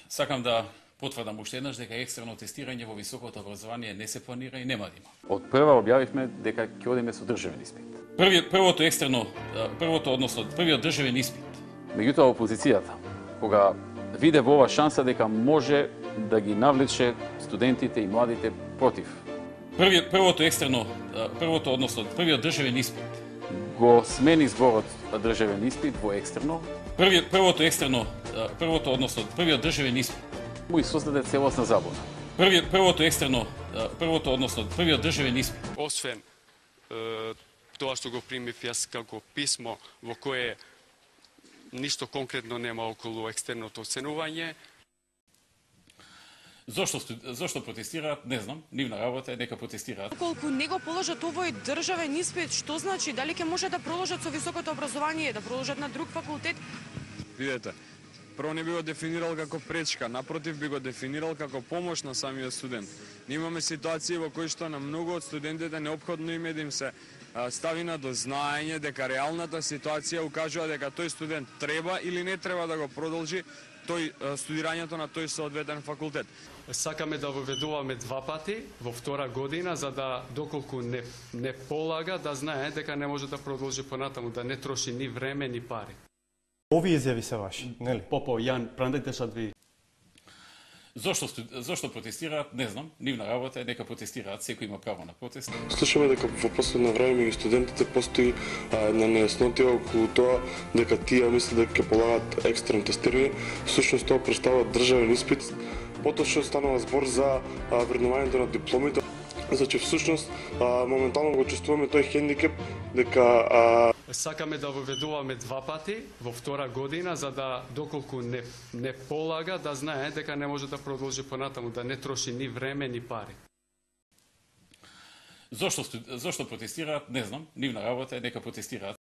Сакам да потврдам уште еднаш дека екстерно тестирање во високото образование не се планира и нема да има. Од прва објавивме дека ќе одиме со државен испит. Првиот државен испит. Меѓутоа опозицијата, кога виде во ова шанса дека може да ги навлече студентите и младите против. Првиот државен испит. Го смени зборот државен испит во екстерно. Првиот државен испит. Му и создаде целосна заблуда. Првиот државен испит. Освен тоа што го примив јас како писмо во кое ништо конкретно нема околу екстерното оценување. Зошто протестираат, не знам, нивна работа е, нека протестираат. Колку не го положат овој државен испит, што значи? Дали ќе може да продолжат со високото образование, да продолжат на друг факултет? Видете, прво не би го дефинирал како пречка, напротив би го дефинирал како помош на самиот студент. Ние имаме ситуации во кои што на многу од студентите неопходно им е да им се стави на дознаење дека реалната ситуација укажува дека тој студент треба или не треба да го продолжи студирањето на тој соодветен факултет. Сакаме да воведуваме 2 пати во втора година, за да доколку не полага, да знае дека не може да продолжи понатаму, да не троши ни време, ни пари. Овие изјави се ваши, нели? Попо, Јан, прандете сад ви. Зошто протестираат, не знам, нивна работа е, нека протестираат, секој има право на протест. Слушаме дека во последно време меѓу студентите постои една нејаснотија околу тоа дека тие мислат дека ќе полагаат екстерно тестирање, всушност тоа представува државен испит. Поточно станува збор за вреднувањето на дипломите. Значи всушност моментално го чувствуваме тој хендикеп дека Сакаме да воведуваме 2 пати во втора година, за да доколку не полага, да знае дека не може да продолжи понатаму, да не троши ни време, ни пари. Зошто протестираат, не знам, нивна работа е, нека протестираат.